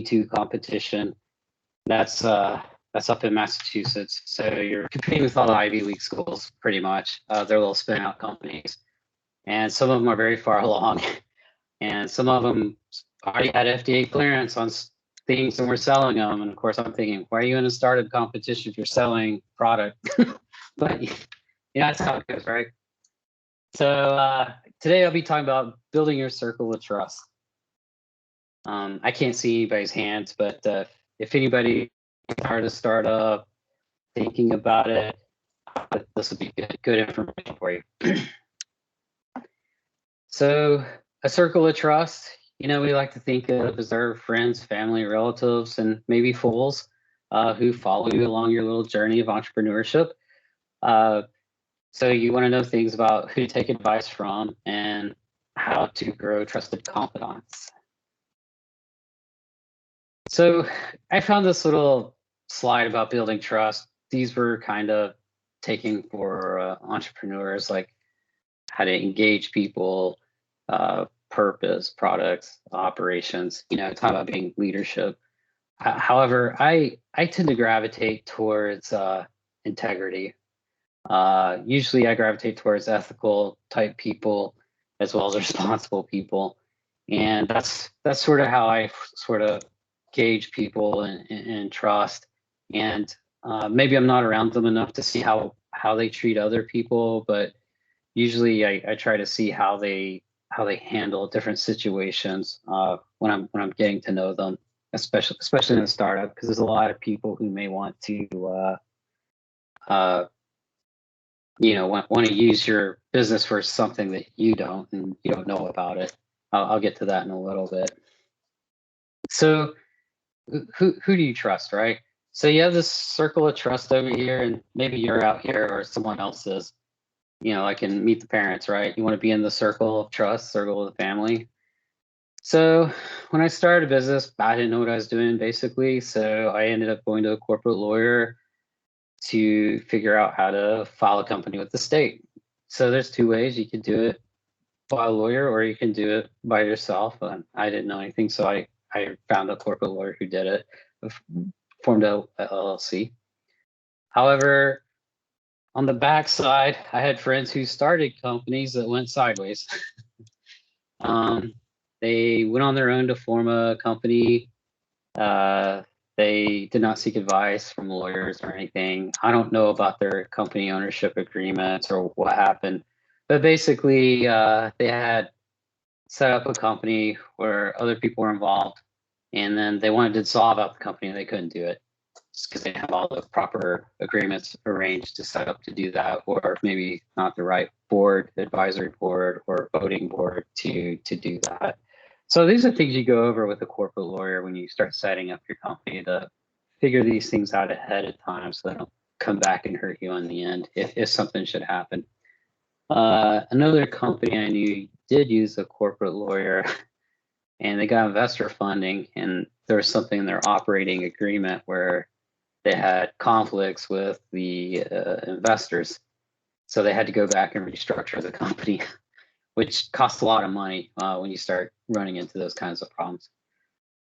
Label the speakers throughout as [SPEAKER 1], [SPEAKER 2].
[SPEAKER 1] 2 competition. That's up in Massachusetts. So you're competing with all the Ivy League schools, pretty much. They're little spin-out companies, and some of them are very far along, and some of them already had FDA clearance on things and we're selling them. And of course, I'm thinking, why are you in a startup competition if you're selling product? But that's how it goes, right? So today I'll be talking about building your circle of trust. I can't see anybody's hands, but if anybody started a startup, thinking about it, this will be good information for you. So a circle of trust, we like to think of as our friends, family, relatives, and maybe fools who follow you along your little journey of entrepreneurship. So you want to know things about who to take advice from and how to grow trusted confidants. So I found this little slide about building trust. These were kind of taken for entrepreneurs, like how to engage people, purpose, products, operations, talk about being leadership. However, I tend to gravitate towards integrity. Usually I gravitate towards ethical type people as well as responsible people. And that's sort of how I sort of gauge people and trust. And maybe I'm not around them enough to see how they treat other people, but usually I try to see how they handle different situations when I'm getting to know them, especially in a startup, because there's a lot of people who may want to want to use your business for something that you don't know about it. I'll get to that in a little bit. So who do you trust, right? So you have this circle of trust over here, and maybe you're out here or someone else is. Like in Meet the Parents, right? You want to be in the circle of trust, circle of the family. So when I started a business, I didn't know what I was doing, basically. So I ended up going to a corporate lawyer to figure out how to file a company with the state. So there's 2 ways you could do it by a lawyer, or you can do it by yourself. I didn't know anything, so I found a corporate lawyer who did it, formed a LLC. However, on the backside, I had friends who started companies that went sideways. They went on their own to form a company. They did not seek advice from lawyers or anything. I don't know about their company ownership agreements or what happened, but basically they had set up a company where other people were involved, and then they wanted to dissolve out the company and they couldn't do it because they didn't have all the proper agreements arranged to set up to do that, or maybe not the right board, advisory board, or voting board to do that. So these are things you go over with a corporate lawyer when you start setting up your company, to figure these things out ahead of time so they don't come back and hurt you in the end if something should happen. Another company I knew did use a corporate lawyer, and they got investor funding, and there was something in their operating agreement where they had conflicts with the investors. So they had to go back and restructure the company, which costs a lot of money when you start running into those kinds of problems.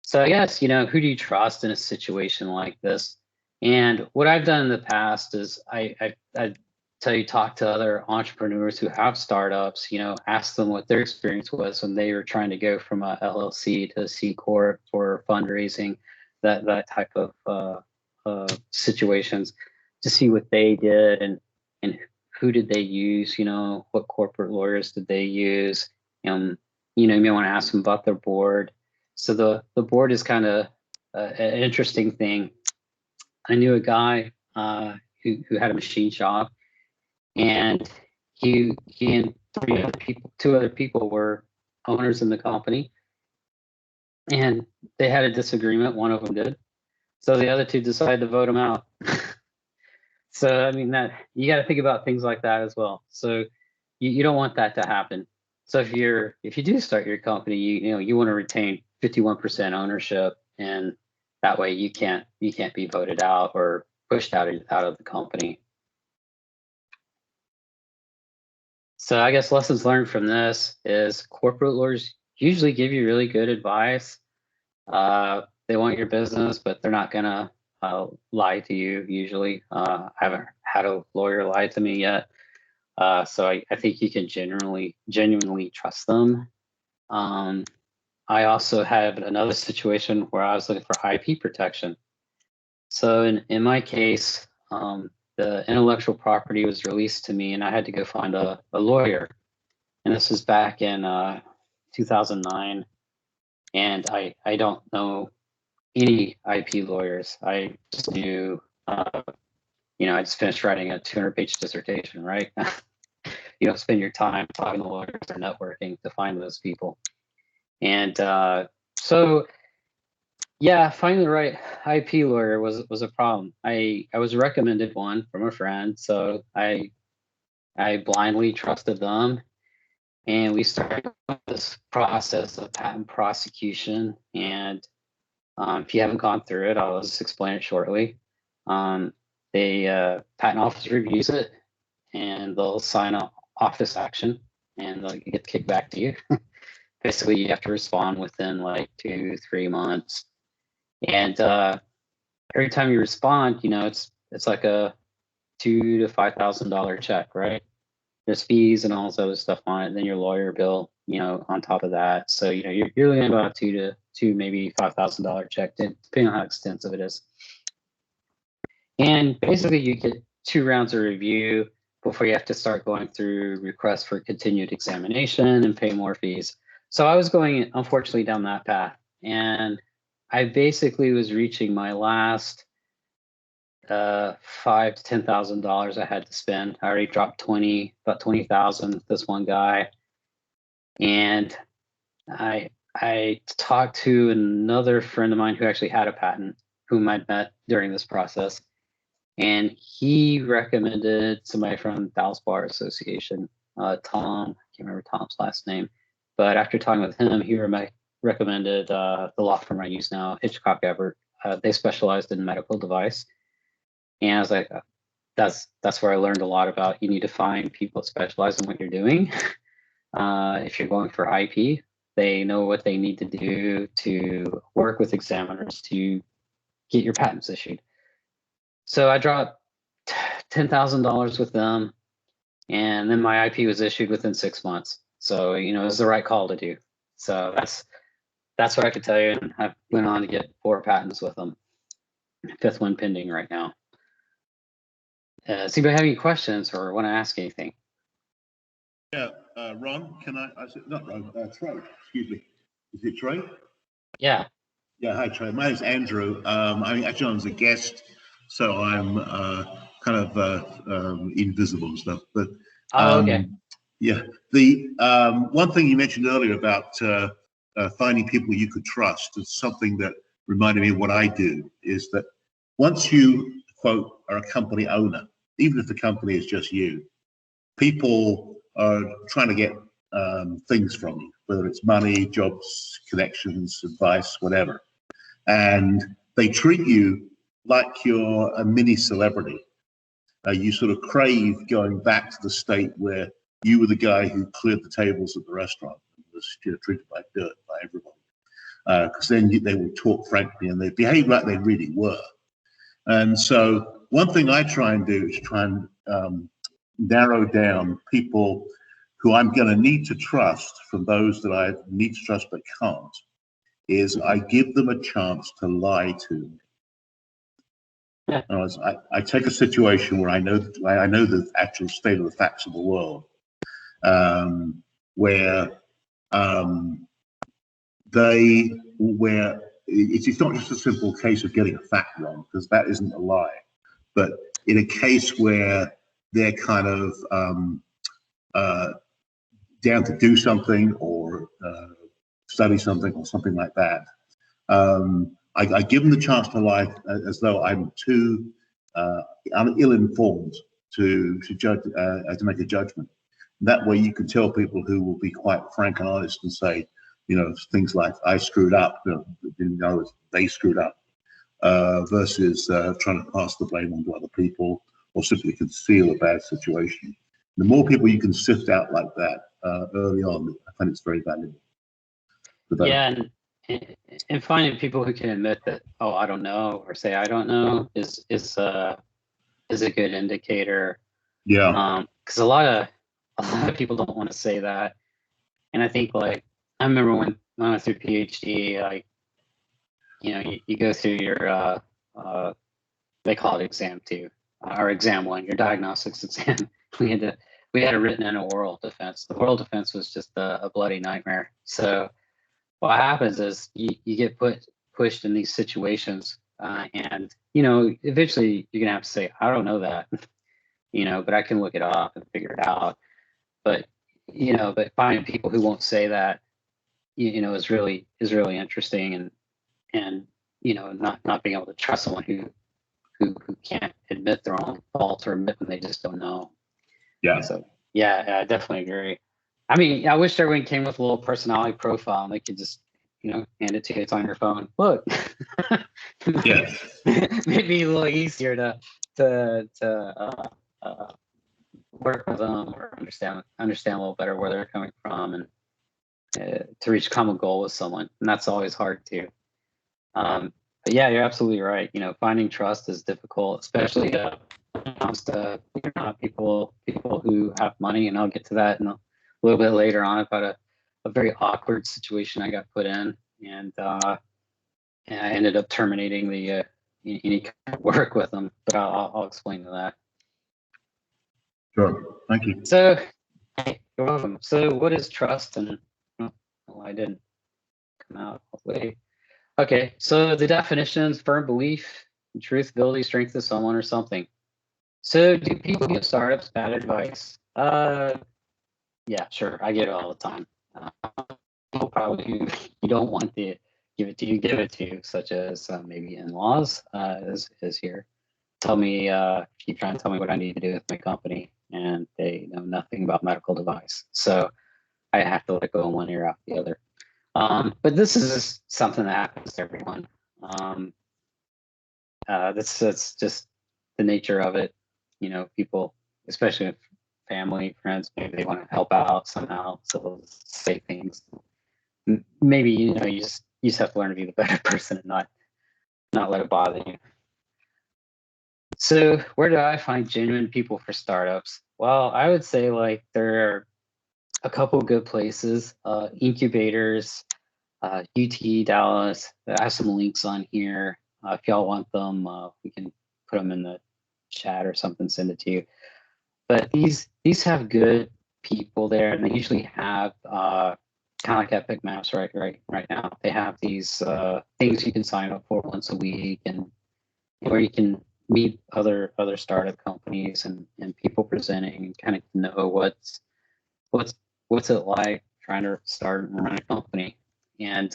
[SPEAKER 1] So I guess, who do you trust in a situation like this? And what I've done in the past is I tell you, talk to other entrepreneurs who have startups, ask them what their experience was when they were trying to go from a LLC to a C Corp for fundraising, that type of situations, to see what they did and who did they use, what corporate lawyers did they use. You may want to ask them about their board. So the board is kind of an interesting thing. I knew a guy who had a machine shop, and he and 2 other people were owners in the company, and they had a disagreement. One of them did. So the other 2 decided to vote him out. So, I mean, that you got to think about things like that as well. So you don't want that to happen. So if you do start your company, you want to retain 51% ownership, and that way you can't be voted out or pushed out of the company. So I guess lessons learned from this is corporate lawyers usually give you really good advice. they want your business, but they're not gonna lie to you usually. I haven't had a lawyer lie to me yet. So I think you can genuinely trust them. I also had another situation where I was looking for IP protection. So in my case, the intellectual property was released to me and I had to go find a lawyer. And this was back in 2009. And I don't know any IP lawyers. I just knew, you know, I just finished writing a 200-page dissertation, right? You don't spend your time talking to lawyers or networking to find those people. And so, yeah, finding the right IP lawyer was a problem. I was recommended one from a friend, so I blindly trusted them, and we started this process of patent prosecution. And if you haven't gone through it, I'll just explain it shortly. The patent office reviews it, and they'll sign an office action, and they'll get kicked back to you. Basically, you have to respond within like 2-3 months. And every time you respond, you know, it's like a $2,000 to $5,000 check, right? There's fees and all this other stuff on it. And then your lawyer bill, you know, on top of that. So, you know, you're looking at about a $2,000 to maybe $5,000 check, depending on how extensive it is. And basically, you get 2 rounds of review before you have to start going through requests for continued examination and pay more fees. So I was going, unfortunately, down that path. And I basically was reaching my last $5,000 to $10,000 I had to spend. I already dropped about 20,000 with this one guy. And I talked to another friend of mine who actually had a patent, whom I'd met during this process. And he recommended somebody from Dallas Bar Association, Tom, I can't remember Tom's last name. But after talking with him, he recommended the law firm I use now, Hitchcock Everett. They specialized in medical device. And I was like, that's where I learned a lot about, you need to find people that specialize in what you're doing. If you're going for IP, they know what they need to do to work with examiners to get your patents issued. So I dropped $10,000 with them, and then my IP was issued within 6 months. So, you know, it was the right call to do. So that's what I could tell you. And I went on to get 4 patents with them. 5th one pending right now. Does anybody have any questions or want to ask anything?
[SPEAKER 2] Yeah, Ron, can I said, not Ron, Tre, excuse me. Is it Tre?
[SPEAKER 1] Yeah.
[SPEAKER 2] Yeah, hi, Tre. My name's Andrew. I'm actually on as a guest, so I'm kind of invisible and stuff. But
[SPEAKER 1] okay.
[SPEAKER 2] yeah, the one thing you mentioned earlier about finding people you could trust is something that reminded me of what I do, is that once you, quote, are a company owner, even if the company is just you, people are trying to get things from you, whether it's money, jobs, connections, advice, whatever. And they treat you like you're a mini celebrity. You sort of crave going back to the state where you were the guy who cleared the tables at the restaurant and was, you know, treated like dirt by everyone. Because then they will talk frankly and they behave like they really were. And so one thing I try and do is try and narrow down people who I'm going to need to trust from those that I need to trust but can't, is I give them a chance to lie to me. I take a situation where I know the actual state of the facts of the world, where it's not just a simple case of getting a fact wrong, because that isn't a lie, but in a case where they're kind of down to do something or study something or something like that. I give them the chance to lie as though I'm too ill-informed to judge, to make a judgment. That way you can tell people who will be quite frank and honest and say, you know, things like, I screwed up, you know, didn't know they screwed up, versus trying to pass the blame on to other people or simply conceal a bad situation. The more people you can sift out like that early on, I find it's very valuable.
[SPEAKER 1] Yeah, and finding people who can admit that, oh, I don't know, or say I don't know, is a good indicator.
[SPEAKER 2] Yeah.
[SPEAKER 1] Because a lot of people don't want to say that, and I think, like, I remember when I went through PhD, like, you go through your they call it exam 2 or exam 1, your diagnostics exam. we had it written in a oral defense. The oral defense was just a bloody nightmare. So what happens is you get pushed in these situations, and eventually you're gonna have to say, I don't know that, but I can look it up and figure it out. But but finding people who won't say that, is really interesting, and not being able to trust someone who can't admit their own faults or admit when they just don't know.
[SPEAKER 2] Yeah.
[SPEAKER 1] So yeah, I definitely agree. I mean, I wish everyone came with a little personality profile and they could just, hand it to you. It's on your phone. Look.
[SPEAKER 2] Yeah.
[SPEAKER 1] Maybe a little easier to work with them or understand a little better where they're coming from, and to reach a common goal with someone. And that's always hard too. But yeah, you're absolutely right. Finding trust is difficult, especially when it comes to people who have money. And I'll get to that in a little bit later on about a very awkward situation I got put in, and I ended up terminating the any kind of work with them. But I'll explain to that.
[SPEAKER 2] Sure. Thank you.
[SPEAKER 1] So you're welcome. So what is trust? And I didn't come out all the way. Okay, so the definitions: firm belief, truth, ability, strength of someone or something. So do people give startups bad advice? Yeah, sure. I get it all the time. People probably who you don't want to give it to, such as maybe in-laws, is here. Keep trying to tell me what I need to do with my company, and they know nothing about medical device. So I have to let go in one ear out the other. But this is just something that happens to everyone. That's just the nature of it. People, especially with family, friends, maybe they want to help out somehow, so they'll say things. Maybe you just have to learn to be the better person and not let it bother you. So where do I find genuine people for startups? Well, I would say, like, there are a couple of good places. Incubators, UT Dallas. I have some links on here. If y'all want them, we can put them in the chat or something, send it to you. But these have good people there, and they usually have kind of like EpICMavs right now. They have these things you can sign up for once a week, and where you can meet other startup companies and people presenting, and kind of know what's it like trying to start and run a company, and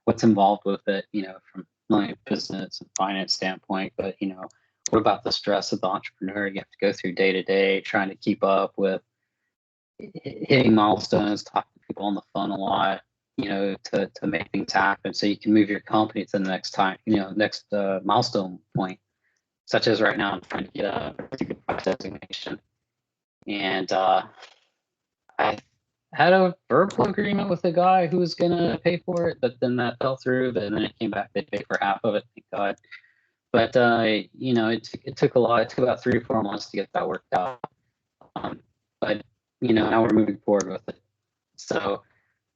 [SPEAKER 1] what's involved with it, from not only a business and finance standpoint, but what about the stress of the entrepreneur you have to go through day to day, trying to keep up with hitting milestones, talking to people on the phone a lot, to make things happen so you can move your company to the next milestone point, such as right now I'm trying to get a good designation. And I had a verbal agreement with the guy who was going to pay for it, but then that fell through. But then it came back, they paid for half of it, thank God. But it took a lot. It took about 3 or 4 months to get that worked out. But now we're moving forward with it. So,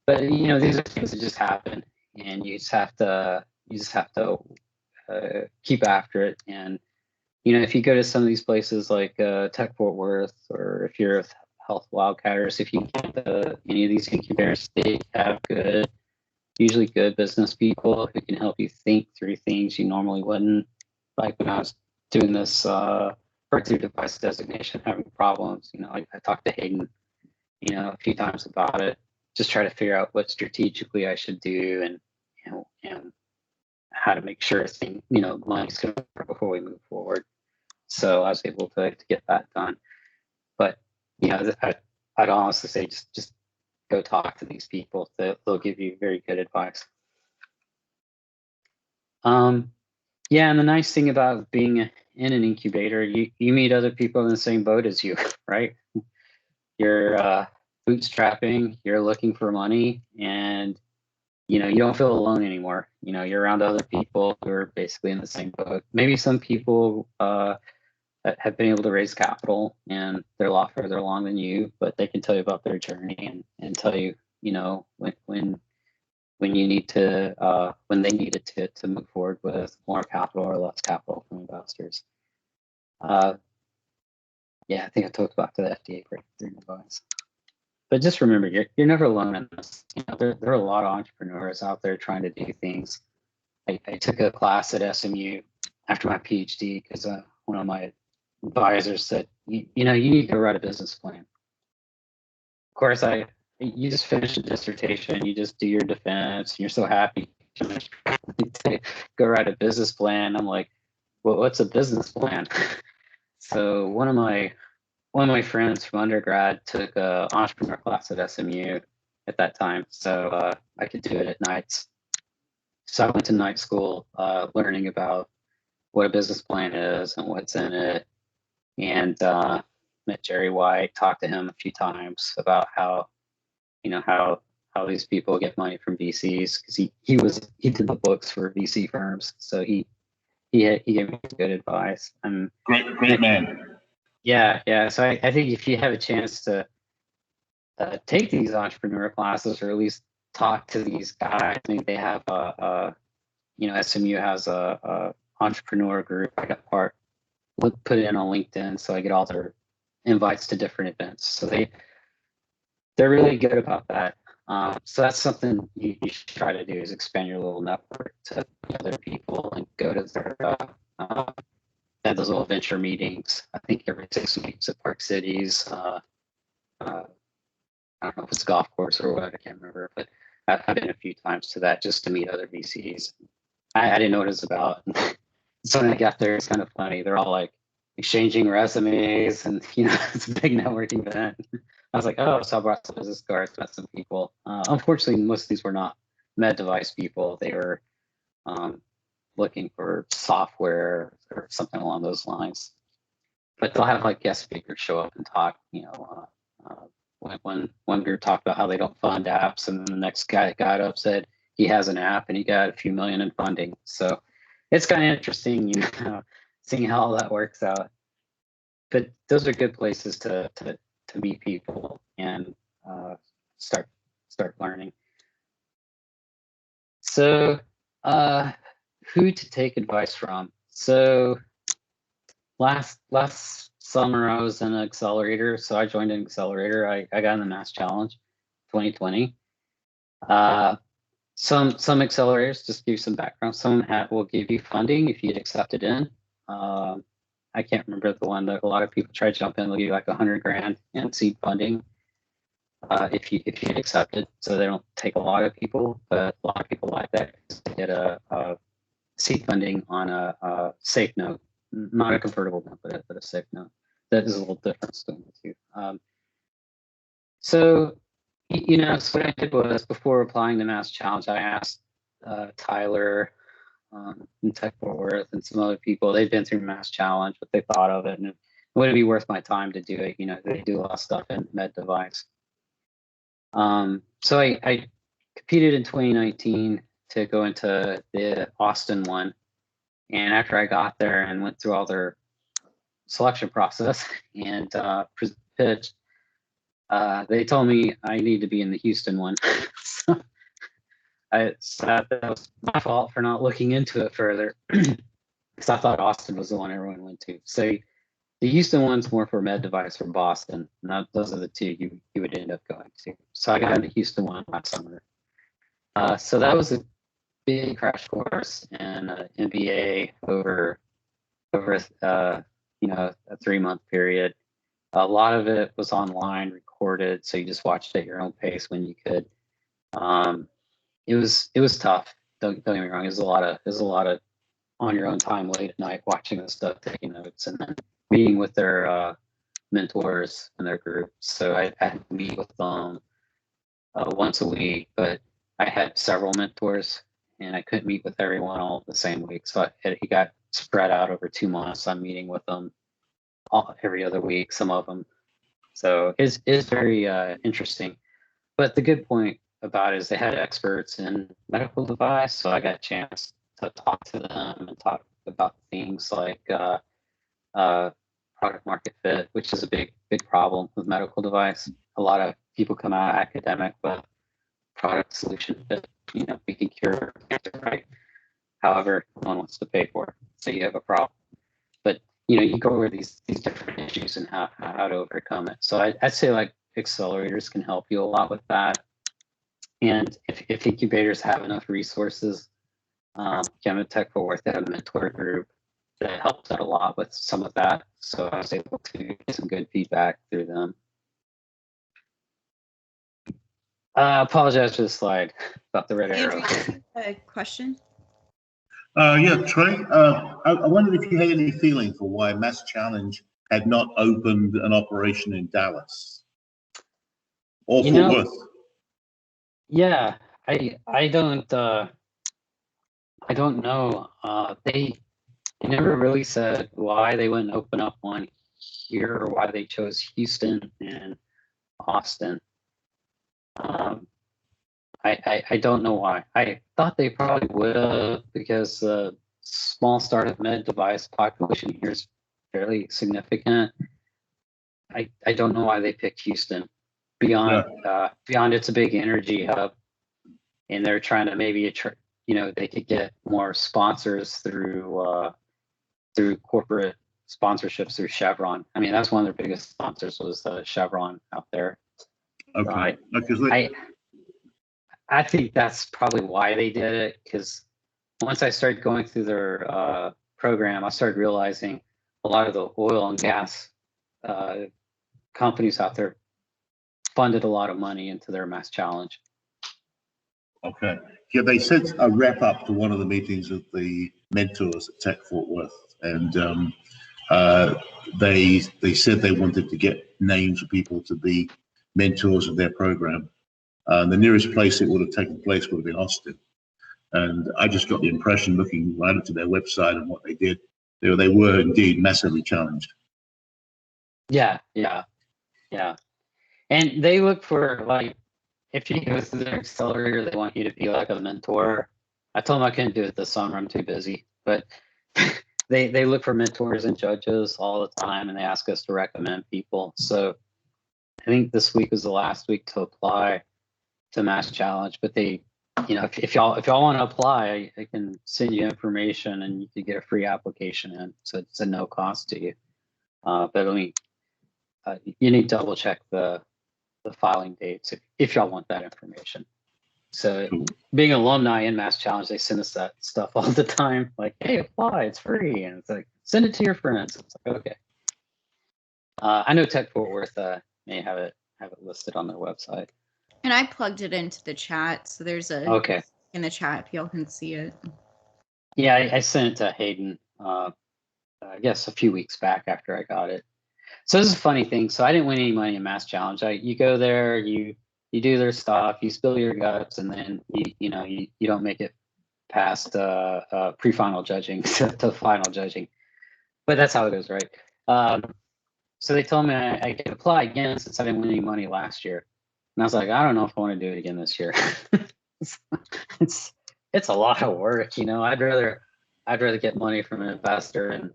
[SPEAKER 1] but these are things that just happen, and you just have to keep after it. And if you go to some of these places like Tech Fort Worth, or if you're with Health Wildcatters, if you get any of these incubators, they have usually good business people who can help you think through things you normally wouldn't. Like when I was doing this breakthrough device designation, having problems, I talked to Hayden, a few times about it, just try to figure out what strategically I should do, and how to make sure money's going to work before we move forward. So I was able to get that done. But I'd honestly say just go talk to these people. They'll give you very good advice. Yeah, and the nice thing about being in an incubator, you meet other people in the same boat as you, right? You're bootstrapping, you're looking for money, and you don't feel alone anymore. You're around other people who are basically in the same boat. Maybe some people have been able to raise capital and they're a lot further along than you, but they can tell you about their journey and tell you, when you need to, when they needed to move forward with more capital or less capital from investors. Yeah, I think I talked about the FDA breakthrough device. But just remember, you're never alone in this. There are a lot of entrepreneurs out there trying to do things. I took a class at SMU after my PhD because one of my advisors said, you need to write a business plan. Of course, you just finish a dissertation, you just do your defense, and you're so happy to go write a business plan. I'm like, well, what's a business plan? So one of my friends from undergrad took an entrepreneur class at SMU at that time, so I could do it at nights. So I went to night school, learning about what a business plan is and what's in it, and met Jerry White. Talked to him a few times about how these people get money from VCs, because he did the books for VC firms, so he gave me good advice. And
[SPEAKER 2] great man.
[SPEAKER 1] Yeah. So I think if you have a chance to take these entrepreneur classes, or at least talk to these guys, I think they have SMU has a entrepreneur group. I got put it in on LinkedIn, so I get all their invites to different events. So they're really good about that. So that's something you should try to do, is expand your little network to other people and go to their at those little venture meetings. I think every 6 weeks at Park Cities. I don't know if it's a golf course or what, I can't remember, but I've been a few times to that just to meet other VCs. I didn't know what it was about. So when I got there, it's kind of funny. They're all like exchanging resumes, and it's a big networking event. I was like, oh, so I brought some business cards, met some people. Unfortunately, most of these were not med device people. They were looking for software or something along those lines. But they'll have like guest speakers show up and talk. When one group talked about how they don't fund apps, and then the next guy got up, said he has an app and he got a few million in funding. So it's kind of interesting, seeing how all that works out. But those are good places to meet people and start learning. So who to take advice from? So last summer I was in an accelerator, so I joined an accelerator. I got in the Mass Challenge 2020. Some accelerators, just give you some background, some will give you funding if you get accepted in. I can't remember the one that a lot of people try to jump in. They'll give you like $100,000 in seed funding if you get accepted. So they don't take a lot of people, but a lot of people like that to get a seed funding on a safe note, not a convertible note, but a safe note. That is a little difference between the two. So what I did was, before applying the Mass Challenge, I asked Tyler and Tech Fort Worth and some other people. They've been through Mass Challenge, what they thought of it, and would it be worth my time to do it? They do a lot of stuff in med device. So I competed in 2019 to go into the Austin one, and after I got there and went through all their selection process and pitched, they told me I need to be in the Houston one. So that was my fault for not looking into it further, because I thought Austin was the one everyone went to. So the Houston one's more for med device, or Boston. Those are the two you would end up going to. So I got into Houston one last summer. So that was a big crash course and MBA over a 3-month period. A lot of it was online, recorded, so you just watched at your own pace when you could. It was tough. Don't get me wrong. There's a lot of on your own time late at night watching this stuff, taking notes, and then meeting with their mentors and their groups. So I had to meet with them once a week, but I had several mentors, and I couldn't meet with everyone all the same week. So he got spread out over 2 months. I'm meeting with them every other week, some of them. So it's very interesting. But the good point about it is they had experts in medical device, so I got a chance to talk to them and talk about things like product market fit, which is a big problem with medical device. A lot of people come out academic, but product solution fit, we can cure cancer, right? However, no one wants to pay for it, so you have a problem. But you go over these different issues and how to overcome it. So I'd say like accelerators can help you a lot with that. And if incubators have enough resources, Tech Fort Worth, they have a mentor group that helps out a lot with some of that. So I was able to get some good feedback through them. I apologize for the slide about the red arrow.
[SPEAKER 3] Andrew, a question?
[SPEAKER 2] Yeah, Tre, I wondered if you had any feeling for why Mass Challenge had not opened an operation in Dallas or Fort Worth.
[SPEAKER 1] Yeah, I don't know. They never really said why they wouldn't open up one here or why they chose Houston and Austin. I don't know why. I thought they probably would have, because the small startup med device population here is fairly significant. I don't know why they picked Houston beyond it's a big energy hub, and they're trying to maybe they could get more sponsors through corporate sponsorships through Chevron. I mean, that's one of their biggest sponsors was Chevron out there.
[SPEAKER 2] Okay.
[SPEAKER 1] I think that's probably why they did it, because once I started going through their program, I started realizing a lot of the oil and gas companies out there funded a lot of money into their Mass Challenge.
[SPEAKER 2] Okay. Yeah, they sent a rep up to one of the meetings of the mentors at Tech Fort Worth, and they said they wanted to get names of people to be mentors of their program. The nearest place it would have taken place would have been Austin. And I just got the impression, looking right into their website and what they did, they were indeed massively challenged.
[SPEAKER 1] Yeah. And they look for, like, if you go through their accelerator, they want you to be like a mentor. I told them I couldn't do it this summer, I'm too busy. But they look for mentors and judges all the time, and they ask us to recommend people. So I think this week was the last week to apply to Mass Challenge, but they, if y'all want to apply, I can send you information and you can get a free application in. So it's a no cost to you. But you need to double check the filing dates if y'all want that information. So being an alumni in Mass Challenge, they send us that stuff all the time. Like, hey, apply, it's free. And it's like, send it to your friends. It's like, okay. I know Tech Fort Worth may have it listed on their website.
[SPEAKER 3] And I plugged it into the chat, so there's a in the chat if y'all can see it.
[SPEAKER 1] Yeah, I sent it to Hayden, I guess a few weeks back after I got it. So this is a funny thing. So I didn't win any money in Mass Challenge. You go there, you do their stuff, you spill your guts, and then you don't make it past pre-final judging to final judging. But that's how it goes, right? So they told me I could apply again since I didn't win any money last year. And I was like, I don't know if I want to do it again this year. it's a lot of work, I'd rather get money from an investor and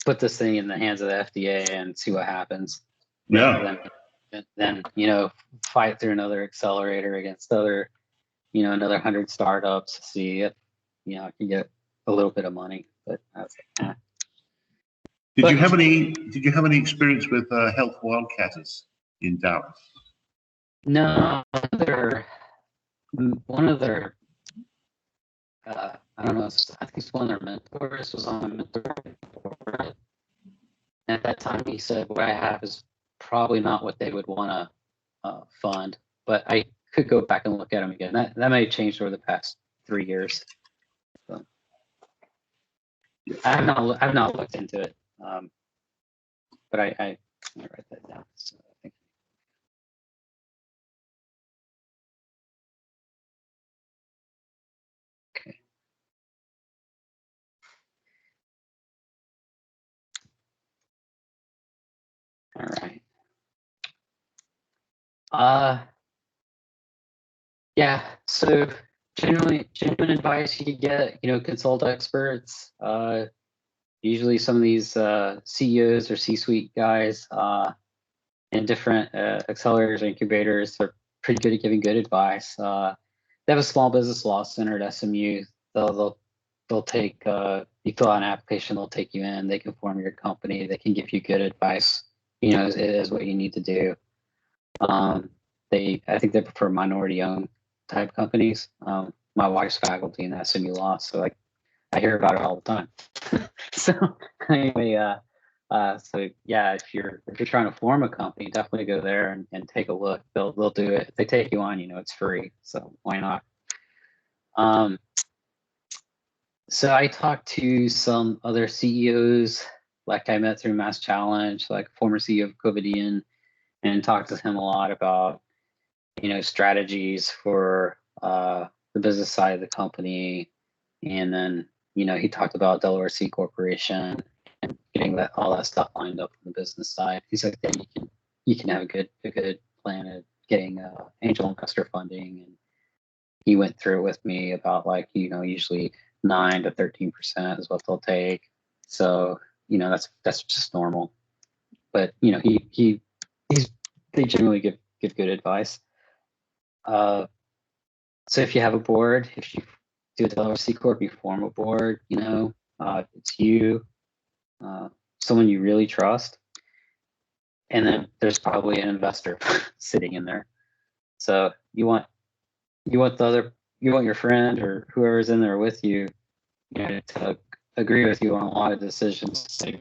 [SPEAKER 1] put this thing in the hands of the FDA and see what happens.
[SPEAKER 2] Yeah.
[SPEAKER 1] Then fight through another accelerator against another 100 startups to see if I can get a little bit of money. But I was like,
[SPEAKER 2] Did you have any experience with Health Wildcatters in Dallas?
[SPEAKER 1] No, one of their I don't know, I think it's one of their mentors was on a mentor board. And at that time, he said, what I have is probably not what they would want to fund, but I could go back and look at them again. That may have changed over the past 3 years. So, I've not looked into it, but I write that down. So I think. Okay. All right. Yeah. So generally, genuine advice you could get, consult experts. Usually some of these CEOs or C-suite guys in different accelerators or incubators are pretty good at giving good advice. They have a small business law center at SMU. They'll take you fill out an application, they'll take you in, they can form your company, they can give you good advice, as what you need to do. I think they prefer minority-owned type companies. My wife's faculty in SMU law, so I hear about it all the time. So anyway, so yeah, if you're trying to form a company, definitely go there and take a look. They'll do it. If they take you on, it's free. So why not? So I talked to some other CEOs, like I met through Mass Challenge, like former CEO of Covidian, and talked to him a lot about, strategies for the business side of the company. And then, he talked about Delaware C Corporation and getting all that stuff lined up on the business side. He's like, then you can have a good plan of getting angel investor funding. And he went through with me about usually 9 to 13% is what they'll take. So, that's just normal. But they generally give good advice. So if you have a board, if you do a Delaware C Corp, you form a board, it's you, someone you really trust, and then there's probably an investor sitting in there. So you want your friend or whoever's in there with you, to agree with you on a lot of decisions. So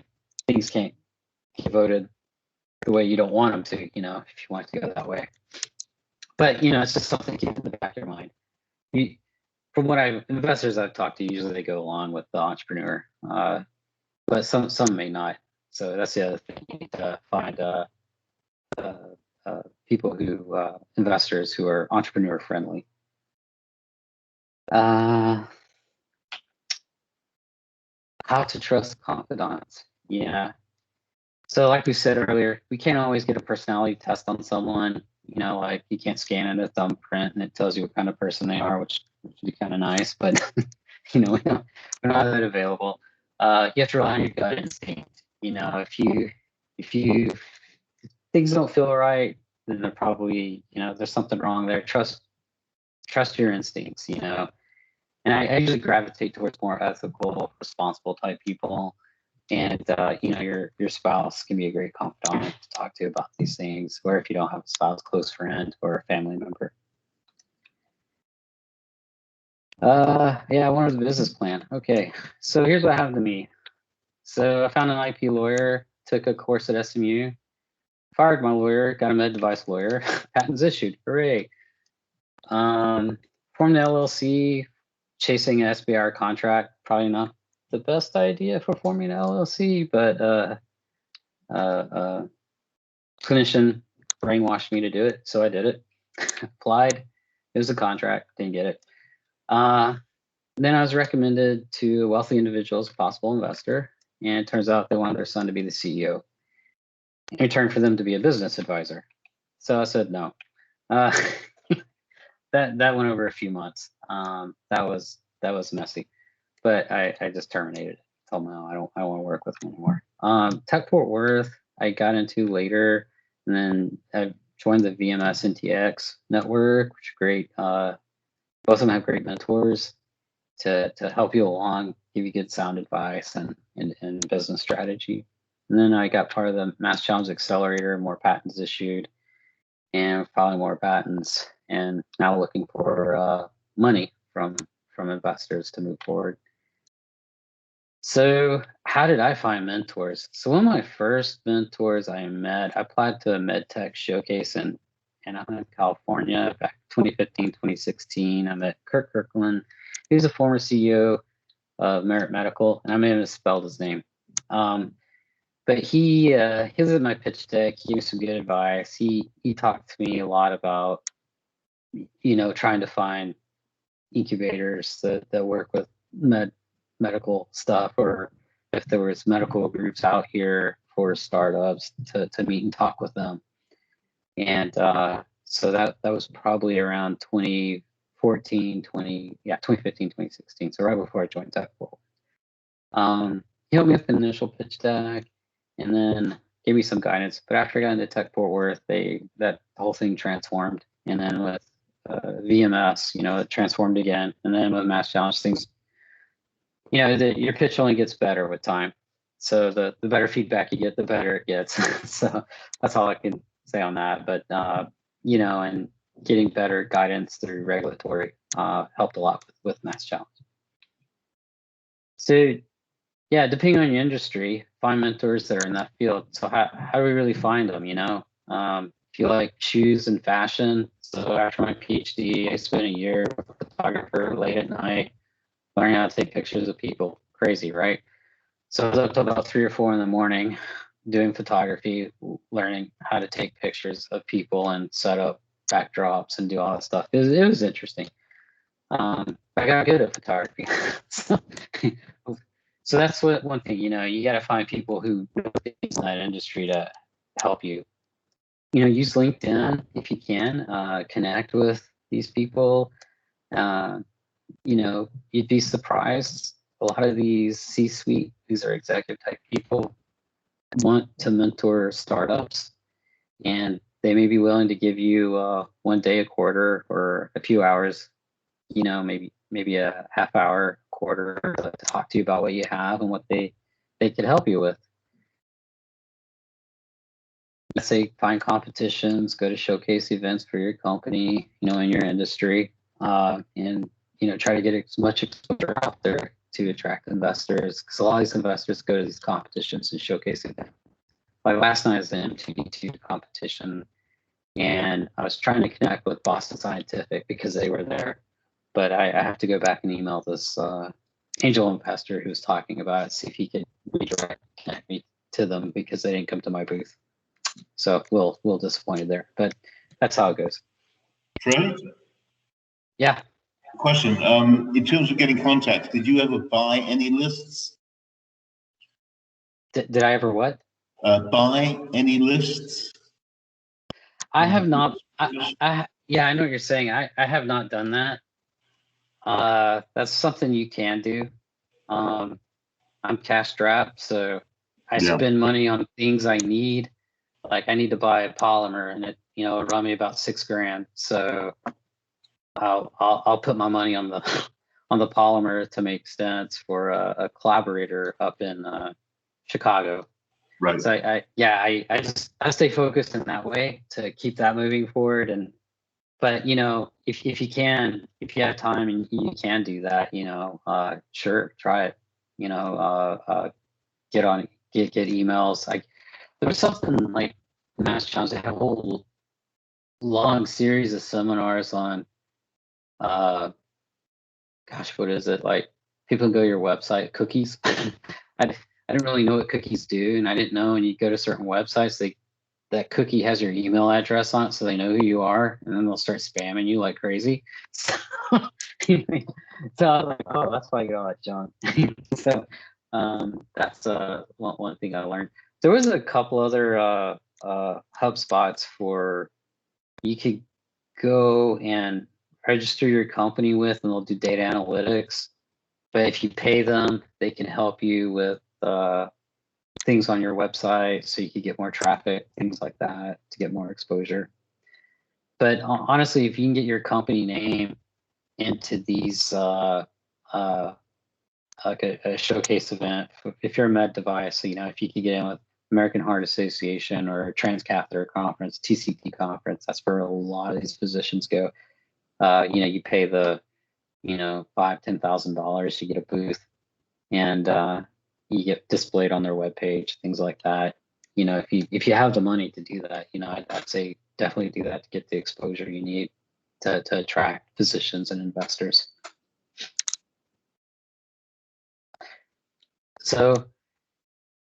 [SPEAKER 1] things can't get voted the way you don't want them to, if you want it to go that way. But it's just something to keep in the back of your mind. From what investors I've talked to, usually they go along with the entrepreneur, but some may not. So that's the other thing. You need to find people investors who are entrepreneur friendly. How to trust confidants? Yeah. So like we said earlier, we can't always get a personality test on someone. Like you can't scan in a thumbprint and it tells you what kind of person they are, which would be kind of nice, but we're not that available. You have to rely on your gut instinct. If things don't feel right, then they're probably, there's something wrong there. Trust your instincts, And I usually gravitate towards more ethical, responsible type people. And your spouse can be a great confidant to talk to about these things, or if you don't have a spouse, close friend, or a family member. Yeah, I wanted the business plan. Okay, so here's what happened to me. So I found an IP lawyer, took a course at SMU, fired my lawyer, got a med device lawyer, patents issued, hooray. Formed the LLC, chasing an SBR contract, probably not the best idea for forming an LLC, but clinician brainwashed me to do it, so I did it. Applied. It was a contract, didn't get it. Then I was recommended to a wealthy individual as a possible investor, and it turns out they wanted their son to be the CEO in return for them to be a business advisor. So I said no. That went over a few months. That was messy, but I just terminated it. Told them no, I don't want to work with them anymore. Tech Fort Worth, I got into later, and then I joined the VMS NTX network, which is great. Both of them have great mentors to help you along, give you good sound advice and business strategy. And then I got part of the Mass Challenge Accelerator, more patents issued, and filing more patents, and now looking for money from investors to move forward. So how did I find mentors? So one of my first mentors I met, I applied to a MedTech showcase in Anaheim, California, back 2015, 2016. I met Kirk Kirkland. He was a former CEO of Merit Medical, and I may have misspelled his name. But he was in my pitch deck. He gave me some good advice. He talked to me a lot about, trying to find incubators that work with medical stuff, or if there was medical groups out here for startups to meet and talk with them. And So that was probably around 2015, 2016. So right before I joined TechPort. He helped me with the initial pitch deck, and then gave me some guidance. But after I got into Tech-Fort Worth, that whole thing transformed. And then with VMS, it transformed again. And then with Mass Challenge, things, your pitch only gets better with time. So the better feedback you get, the better it gets. So that's all I can say on that. But and getting better guidance through regulatory helped a lot with Mass Challenge. So yeah, depending on your industry, find mentors that are in that field. So how do we really find them? If you like shoes and fashion. So after my PhD, I spent a year with a photographer late at night, learning how to take pictures of people. Crazy, right? So I was up till about 3 or 4 in the morning doing photography, learning how to take pictures of people and set up backdrops and do all that stuff. It was interesting. I got good at photography. So that's one thing, you got to find people who know things in that industry to help you. Use LinkedIn if you can, connect with these people. You'd be surprised. A lot of these C-suite, these are executive type people, want to mentor startups, and they may be willing to give you 1 day a quarter or a few hours, maybe a half hour, quarter to talk to you about what you have and what they could help you with. Let's say find competitions, go to showcase events for your company, in your industry, and try to get as much exposure out there to attract investors, because a lot of these investors go to these competitions and showcase events. Like last night was an M2D2 competition, and I was trying to connect with Boston Scientific because they were there, but I have to go back and email this angel investor who was talking about it, see if he could redirect, connect me to them, because they didn't come to my booth. So we'll disappointed there, but that's how it goes.
[SPEAKER 2] Tre?
[SPEAKER 1] Yeah.
[SPEAKER 2] Question. In terms of getting contacts, did you ever buy any lists?
[SPEAKER 1] Did I ever what?
[SPEAKER 2] Buy any lists?
[SPEAKER 1] I have not. Yeah, I know what you're saying. I have not done that. That's something you can do. I'm cash strapped, so I spend money on things I need. Like I need to buy a polymer, and it run me about $6,000. So I'll put my money on the polymer to make stents for a collaborator up in Chicago.
[SPEAKER 2] Right.
[SPEAKER 1] So I stay focused in that way to keep that moving forward. But if you have time and you can do that, sure, try it. Get emails. Like there was something like Mass Challenge. They had a whole long series of seminars on what is it? Like people go to your website, cookies. I didn't really know what cookies do, and I didn't know when you go to certain websites, that cookie has your email address on it, so they know who you are, and then they'll start spamming you like crazy. So I was like, oh, that's why I get all that junk. So that's one thing I learned. There was a couple other hub spots for you could go and register your company with, and they'll do data analytics. But if you pay them, they can help you with things on your website, so you could get more traffic, things like that, to get more exposure. But honestly, if you can get your company name into these like a showcase event, if you're a med device, if you could get in with American Heart Association or Transcatheter Conference, TCT Conference, that's where a lot of these physicians go. You pay the $5,000-$10,000 to get a booth, and you get displayed on their webpage, things like that. If you have the money to do that, I'd say definitely do that to get the exposure you need to attract physicians and investors. So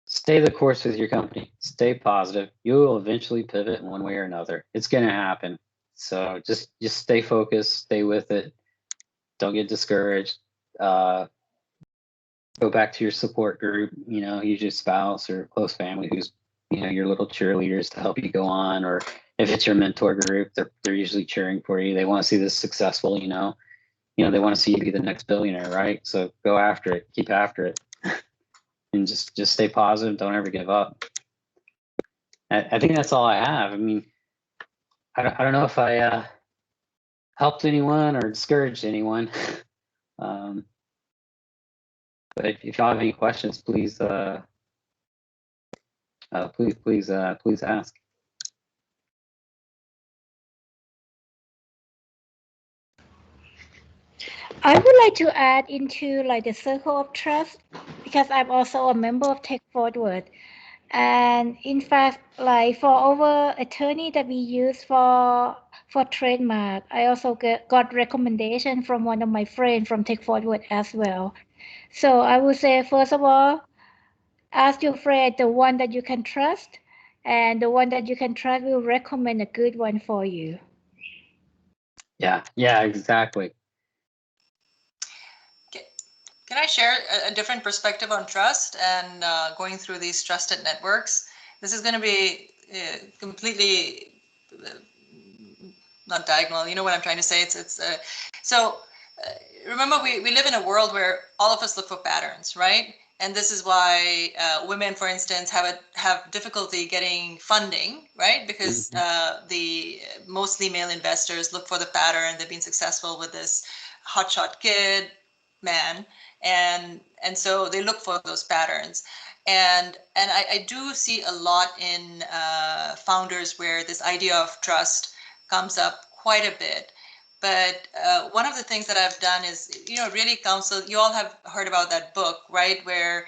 [SPEAKER 1] stay the course with your company. Stay positive. You will eventually pivot in one way or another. It's going to happen. So just stay focused, stay with it. Don't get discouraged. Go back to your support group, use your spouse or close family who's, your little cheerleaders to help you go on. Or if it's your mentor group, they're usually cheering for you. They want to see this successful, you know, they want to see you be the next billionaire, right? So go after it, keep after it, and just stay positive. Don't ever give up. I think that's all I have. I mean, I don't know if I helped anyone or discouraged anyone. But if y'all have any questions, please please ask.
[SPEAKER 4] I would like to add into like the circle of trust, because I'm also a member of Tech Forward. And in fact, like for our attorney that we use for trademark, I also got recommendation from one of my friends from Tech Forward as well. So I would say, first of all, ask your friend the one that you can trust, and the one that you can trust will recommend a good one for you.
[SPEAKER 1] Yeah, exactly.
[SPEAKER 5] Can I share a different perspective on trust and going through these trusted networks? This is going to be completely not diagonal. You know what I'm trying to say? Remember, we live in a world where all of us look for patterns, right? And this is why women, for instance, have difficulty getting funding, right? Because the mostly male investors look for the pattern. They've been successful with this hotshot kid, man, and so they look for those patterns. And I do see a lot in founders where this idea of trust comes up quite a bit. But one of the things that I've done is, really counsel. You all have heard about that book, right? Where,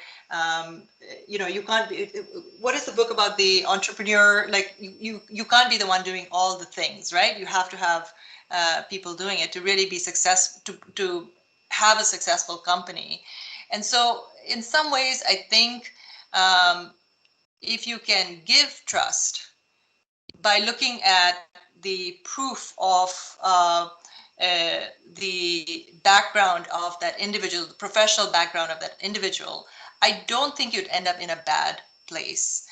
[SPEAKER 5] you can't be. What is the book about the entrepreneur? Like you can't be the one doing all the things, right? You have to have people doing it to really be successful, to have a successful company. And so, in some ways, I think if you can give trust by looking at the proof of the background of that individual, the professional background of that individual, I don't think you'd end up in a bad place.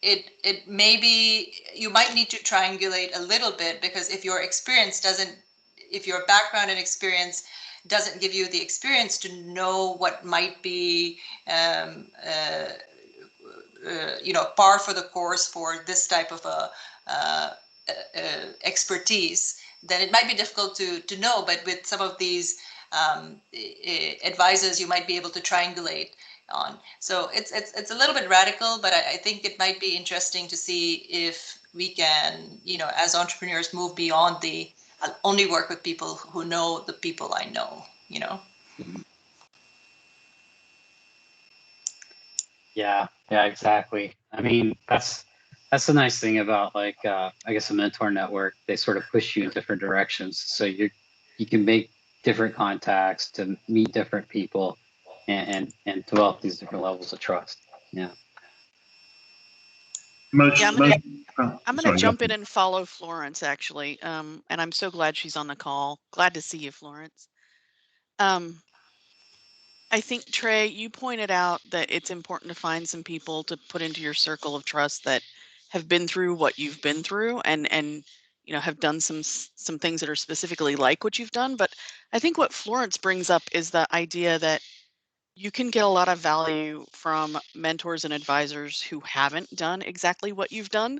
[SPEAKER 5] It may be, you might need to triangulate a little bit, because if your experience doesn't, if your background and experience doesn't give you the experience to know what might be par for the course for this type of expertise, then it might be difficult to know. But with some of these advisors, you might be able to triangulate on. So it's a little bit radical, but I think it might be interesting to see if we can, as entrepreneurs, move beyond the I'll only work with people who know the people I know,
[SPEAKER 1] Yeah, exactly. I mean, that's the nice thing about, like, I guess a mentor network. They sort of push you in different directions, so you can make different contacts to meet different people and develop these different levels of trust. Yeah.
[SPEAKER 6] I'm gonna jump in and follow Florence, actually, and I'm so glad she's on the call. Glad to see you, Florence. I think, Tre, you pointed out that it's important to find some people to put into your circle of trust that have been through what you've been through and have done some things that are specifically like what you've done. But I think what Florence brings up is the idea that you can get a lot of value from mentors and advisors who haven't done exactly what you've done,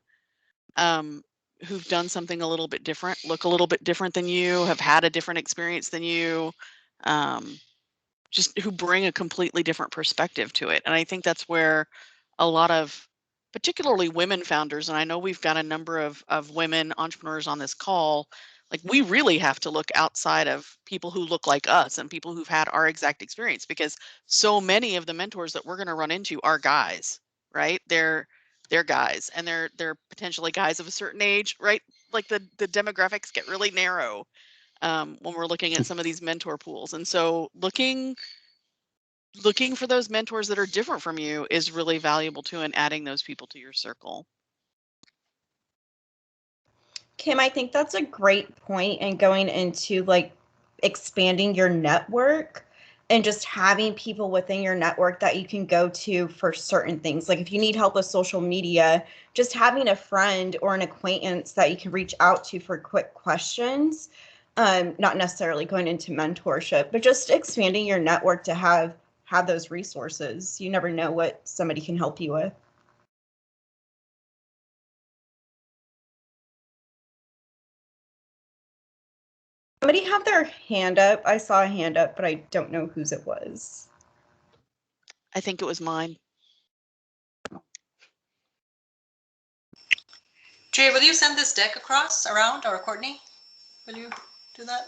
[SPEAKER 6] who've done something a little bit different, look a little bit different than you, have had a different experience than you, just who bring a completely different perspective to it. And I think that's where a lot of particularly women founders, and I know we've got a number of women entrepreneurs on this call, like we really have to look outside of people who look like us and people who've had our exact experience, because so many of the mentors that we're going to run into are guys, right? They're guys, and they're potentially guys of a certain age, right? Like the demographics get really narrow when we're looking at some of these mentor pools. And so looking for those mentors that are different from you is really valuable too, and adding those people to your circle.
[SPEAKER 7] Kim, I think that's a great point, and going into like expanding your network. and just having people within your network that you can go to for certain things. Like if you need help with social media, just having a friend or an acquaintance that you can reach out to for quick questions, not necessarily going into mentorship, but just expanding your network to have those resources. You never know what somebody can help you with. Somebody have their hand up. I saw a hand up, but I don't know whose it was.
[SPEAKER 6] I think it was mine.
[SPEAKER 5] Tre, will you send this deck around, or Courtney? Will you do that?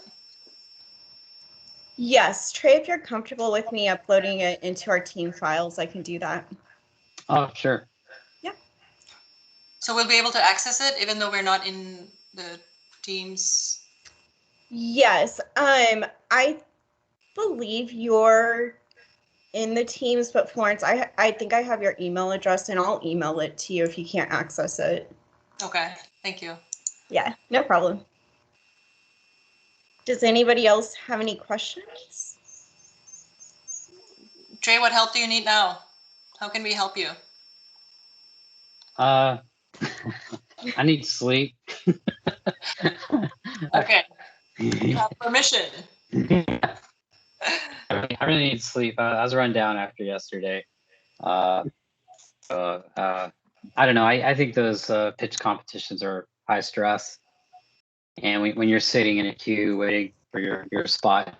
[SPEAKER 7] Yes, Tre, if you're comfortable with me uploading it into our team files, I can do that.
[SPEAKER 1] Oh, sure.
[SPEAKER 7] Yeah.
[SPEAKER 5] So we'll be able to access it even though we're not in the Teams.
[SPEAKER 7] Yes. I believe you're in the Teams, but Florence, I think I have your email address, and I'll email it to you if you can't access it.
[SPEAKER 5] Okay, thank you.
[SPEAKER 7] Yeah, no problem. Does anybody else have any questions?
[SPEAKER 5] Tre, what help do you need now? How can we help you?
[SPEAKER 1] I need sleep.
[SPEAKER 5] Okay, you have permission.
[SPEAKER 1] I really need sleep. I was run down after yesterday. I don't know. I think those pitch competitions are high stress, and when you're sitting in a queue waiting for your spot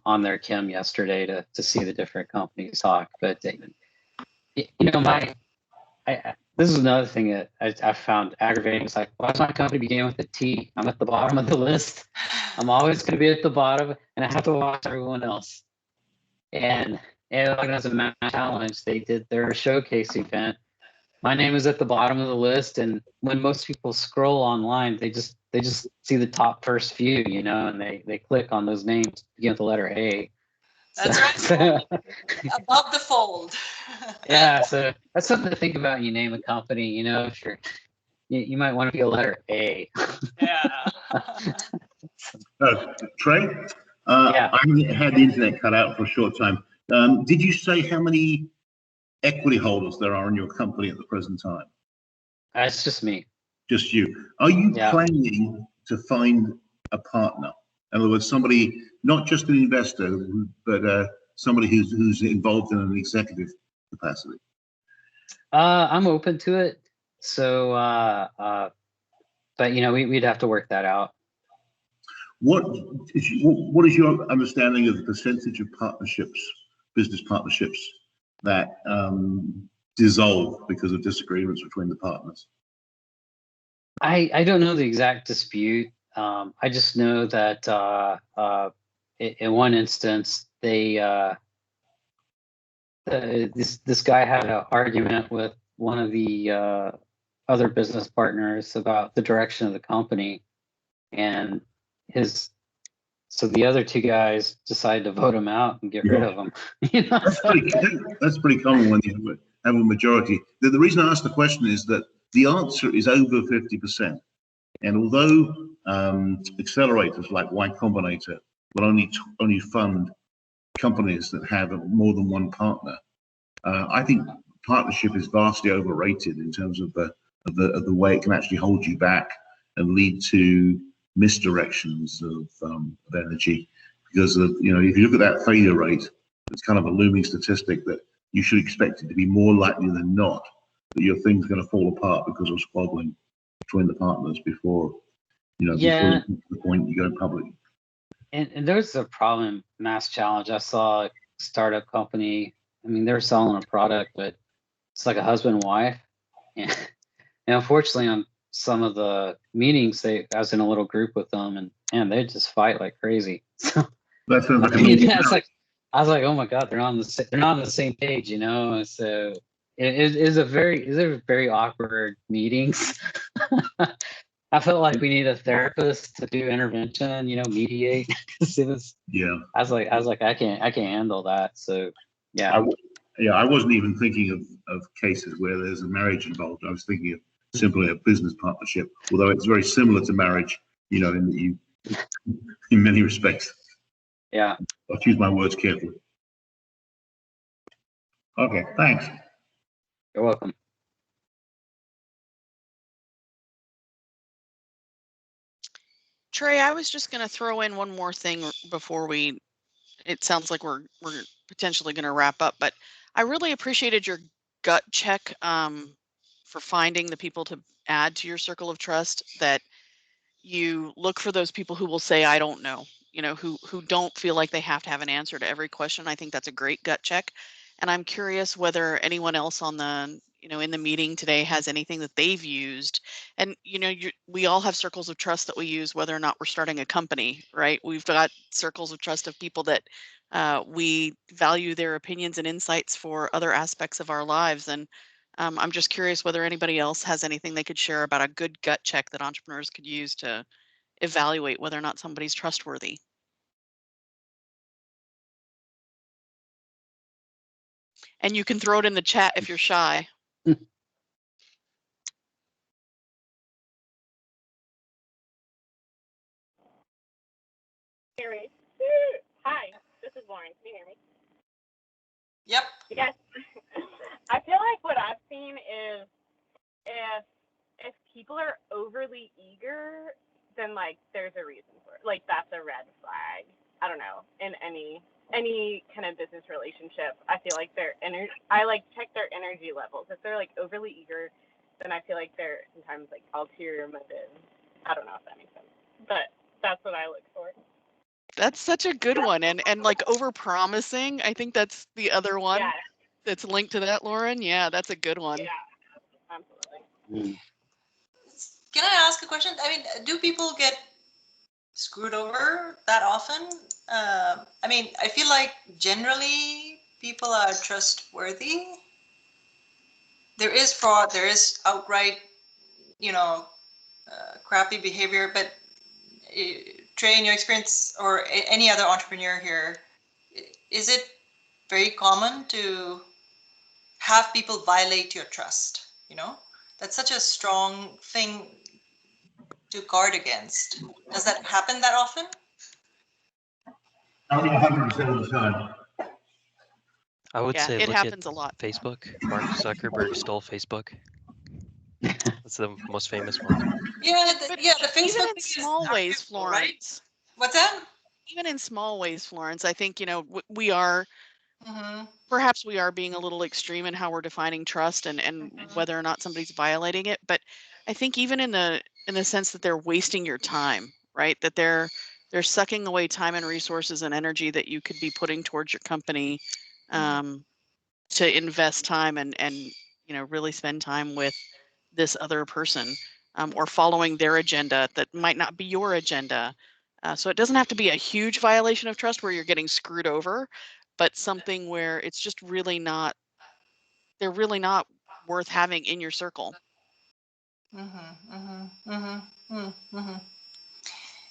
[SPEAKER 1] on their Kim yesterday to see the different companies talk, but you know this is another thing that I found aggravating. It's like, why does my company begin with a T? I'm at the bottom of the list. I'm always going to be at the bottom, and I have to watch everyone else. And like as a match challenge, they did their showcase event. My name is at the bottom of the list, and when most people scroll online, they just see the top first few, you know, and they click on those names begin with the letter A.
[SPEAKER 5] That's right. Above the fold.
[SPEAKER 1] Yeah, so that's something to think about when you name a company. You know, if you might want to be a letter A.
[SPEAKER 5] Yeah.
[SPEAKER 2] Tre,
[SPEAKER 1] Yeah.
[SPEAKER 2] I had the internet cut out for a short time. Did you say how many equity holders there are in your company at the present time?
[SPEAKER 1] It's just me.
[SPEAKER 2] Just you. Are you planning to find a partner? In other words, somebody, not just an investor, but somebody who's involved in an executive capacity?
[SPEAKER 1] I'm open to it. So, but you know, we'd have to work that out.
[SPEAKER 2] What is your understanding of the percentage of partnerships, business partnerships, that dissolve because of disagreements between the partners?
[SPEAKER 1] I don't know the exact dispute. I just know that in one instance, this guy had an argument with one of the other business partners about the direction of the company, and so the other two guys decided to vote him out and get rid of him. You know?
[SPEAKER 2] That's pretty common when you have a majority. The reason I asked the question is that the answer is over 50%. And although accelerators like Y Combinator will only fund companies that have more than one partner, I think partnership is vastly overrated in terms of the way it can actually hold you back and lead to misdirections of energy. Because if you look at that failure rate, it's kind of a looming statistic that you should expect it to be more likely than not that your thing's going to fall apart because of squabbling between the partners before before the point you go public.
[SPEAKER 1] And there's a problem, Mass Challenge. I saw a startup company. I mean, they're selling a product, but it's like a husband and wife. And unfortunately, on some of the meetings, I was in a little group with them, and they just fight like crazy. So
[SPEAKER 2] that sounds like
[SPEAKER 1] I was like, oh my God, they're not on the same page, you know. So it is a very awkward meetings. I felt like we need a therapist to do intervention, mediate. I was like, I can't handle that. So yeah.
[SPEAKER 2] I wasn't even thinking of cases where there's a marriage involved. I was thinking of simply a business partnership, although it's very similar to marriage, in many respects.
[SPEAKER 1] Yeah.
[SPEAKER 2] I'll choose my words carefully. Okay, thanks.
[SPEAKER 1] You're welcome.
[SPEAKER 6] Tre, I was just going to throw in one more thing before it sounds like we're potentially going to wrap up, but I really appreciated your gut check for finding the people to add to your circle of trust, that you look for those people who will say, I don't know, who don't feel like they have to have an answer to every question. I think that's a great gut check. And I'm curious whether anyone else on the, in the meeting today has anything that they've used. And, we all have circles of trust that we use, whether or not we're starting a company, right? We've got circles of trust of people that we value their opinions and insights for other aspects of our lives. And I'm just curious whether anybody else has anything they could share about a good gut check that entrepreneurs could use to evaluate whether or not somebody's trustworthy. And you can throw it in the chat if you're shy.
[SPEAKER 8] Hi, this is Lauren. Can you hear me?
[SPEAKER 5] Yep.
[SPEAKER 8] Yes. I feel like what I've seen is if people are overly eager, then like there's a reason for it. Like that's a red flag. I don't know, in any kind of business relationship. I feel like I like check their energy levels. If they're like overly eager, then I feel like they're sometimes like ulterior motives. I don't know if that makes sense, but that's what I look for.
[SPEAKER 6] That's such a good one. And like over promising, I think that's the other one that's linked to that, Lauren. Yeah, that's a good one.
[SPEAKER 8] Yeah, absolutely.
[SPEAKER 5] Can I ask a question? I mean, do people get screwed over that often? I mean, I feel like generally people are trustworthy. There is fraud, there is outright, crappy behavior, but Tre, in your experience, or any other entrepreneur here, is it very common to have people violate your trust? That's such a strong thing to guard against. Does that happen that often?
[SPEAKER 2] I mean, 100% of the time.
[SPEAKER 9] I would say
[SPEAKER 6] it
[SPEAKER 9] look
[SPEAKER 6] happens
[SPEAKER 9] at
[SPEAKER 6] a lot.
[SPEAKER 9] Facebook. Mark Zuckerberg stole Facebook. That's the most famous one.
[SPEAKER 5] Yeah, the Facebook.
[SPEAKER 6] Even in small ways, Florence. Right?
[SPEAKER 5] What's that?
[SPEAKER 6] Even in small ways, Florence, I think, we are, perhaps we are being a little extreme in how we're defining trust and whether or not somebody's violating it. But I think even in the sense that they're wasting your time, right? That they're sucking away time and resources and energy that you could be putting towards your company to invest time and really spend time with this other person or following their agenda that might not be your agenda. So it doesn't have to be a huge violation of trust where you're getting screwed over, but something where it's just really not, they're really not worth having in your circle.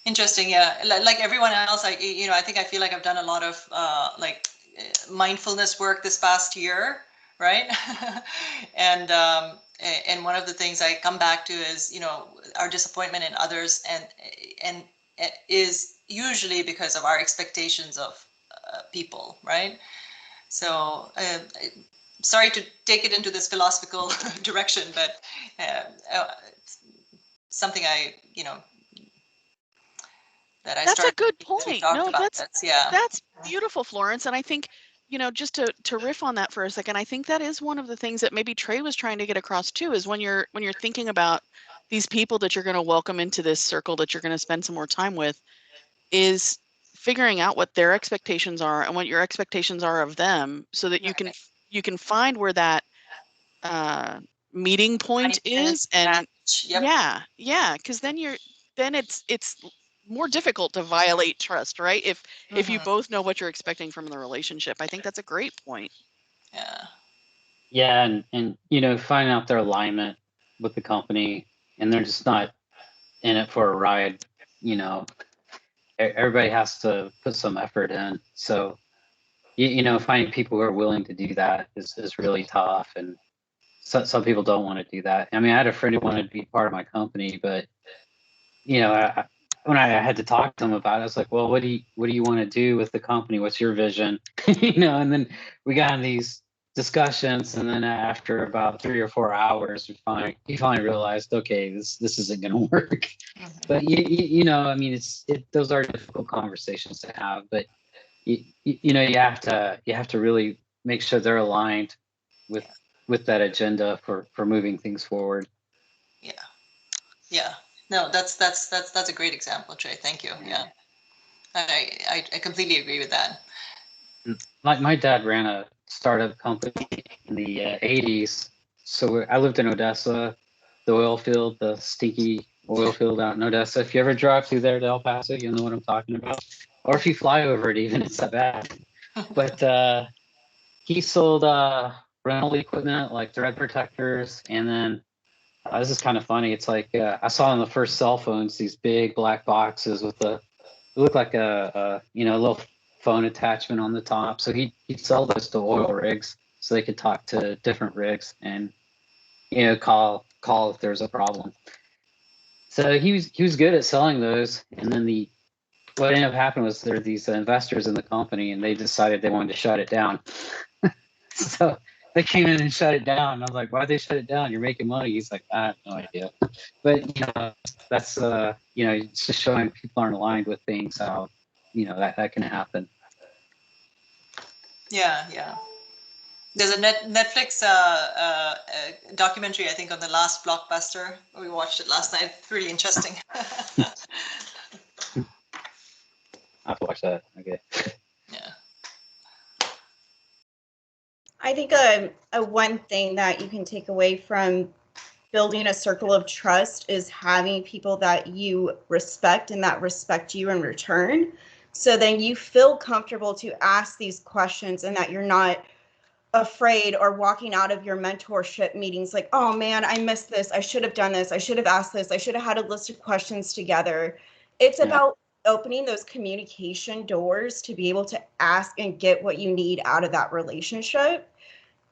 [SPEAKER 5] Interesting. Yeah. Like everyone else, I think I feel like I've done a lot of mindfulness work this past year, right? And one of the things I come back to is, our disappointment in others and is usually because of our expectations of people, right? So sorry to take it into this philosophical direction, but something that I
[SPEAKER 6] That's a good point. No,
[SPEAKER 5] that's
[SPEAKER 6] beautiful, Florence. And I think, just to riff on that for a second, I think that is one of the things that maybe Tre was trying to get across too, is when you're thinking about these people that you're going to welcome into this circle that you're going to spend some more time with, is figuring out what their expectations are and what your expectations are of them, so that you can find where that meeting point is. And because then it's more difficult to violate trust, right? If you both know what you're expecting from the relationship. I think that's a great point.
[SPEAKER 1] Yeah, and find out their alignment with the company, and they're just not in it for a ride. Everybody has to put some effort in. So finding people who are willing to do that is really tough, and some people don't want to do that. I mean, I had a friend who wanted to be part of my company, but I when I had to talk to him about it, I was like, well, what do you want to do with the company? What's your vision? And then we got in these discussions, and then after about 3 or 4 hours, he finally realized, okay, this isn't going to work. But I mean, those are difficult conversations to have, but you have to really make sure they're aligned with that agenda for moving things forward.
[SPEAKER 5] Yeah. No, that's a great example, Tre. Thank you. Yeah. I completely agree with that.
[SPEAKER 1] Like my dad ran a startup company in the 80s. So I lived in Odessa, the oil field, the stinky oil field out in Odessa. If you ever drive through there to El Paso, you'll know what I'm talking about. Or if you fly over it, even, it's that bad. But he sold rental equipment like thread protectors, and then this is kind of funny. It's like I saw on the first cell phones these big black boxes with it looked like a little phone attachment on the top. So he'd sell those to oil rigs so they could talk to different rigs and call if there's a problem. So he was good at selling those. And then what ended up happening was there were these investors in the company, and they decided they wanted to shut it down. So they came in and shut it down. I was like, why'd they shut it down? You're making money. He's like, I have no idea. But that's it's just showing people aren't aligned with things, how that can happen.
[SPEAKER 5] Yeah. There's a Netflix documentary, I think, on the last Blockbuster. We watched it last night. Really interesting.
[SPEAKER 1] I have to watch that. Okay.
[SPEAKER 5] Yeah.
[SPEAKER 7] I think a one thing that you can take away from building a circle of trust is having people that you respect and that respect you in return. So then you feel comfortable to ask these questions, and that you're not afraid or walking out of your mentorship meetings like, oh man, I missed this. I should have done this. I should have asked this. I should have had a list of questions together. It's about opening those communication doors to be able to ask and get what you need out of that relationship,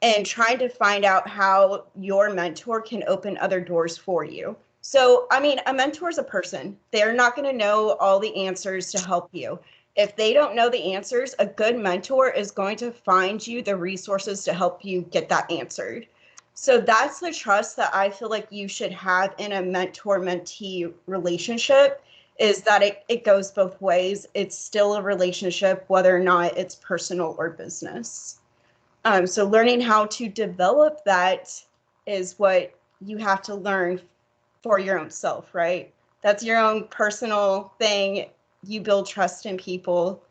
[SPEAKER 7] and trying to find out how your mentor can open other doors for you. So, I mean, a mentor is a person. They're not going to know all the answers to help you. If they don't know the answers, a good mentor is going to find you the resources to help you get that answered. So that's the trust that I feel like you should have in a mentor-mentee relationship, is that it goes both ways. It's still a relationship, whether or not it's personal or business. So learning how to develop that is what you have to learn for your own self, right? That's your own personal thing. You build trust in people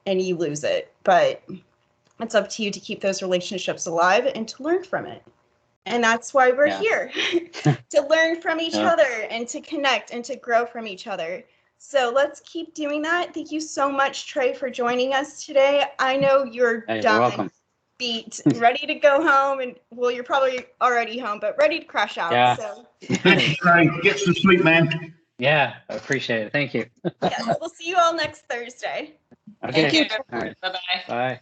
[SPEAKER 7] and you lose it. But it's up to you to keep those relationships alive and to learn from it. And that's why we're here, to learn from each other and to connect and to grow from each other. So let's keep doing that. Thank you so much, Tre, for joining us today. I know you're done.
[SPEAKER 1] You're welcome.
[SPEAKER 7] Beat, ready to go home, and well, you're probably already home, but ready to crash out.
[SPEAKER 1] Yeah.
[SPEAKER 7] So
[SPEAKER 2] Thanks, Tre. Get some sleep, man.
[SPEAKER 1] Yeah, I appreciate it. Thank you.
[SPEAKER 7] yes, we'll see you all next Thursday.
[SPEAKER 1] Okay.
[SPEAKER 5] Thank you.
[SPEAKER 1] All right.
[SPEAKER 5] Bye-bye.
[SPEAKER 1] Bye.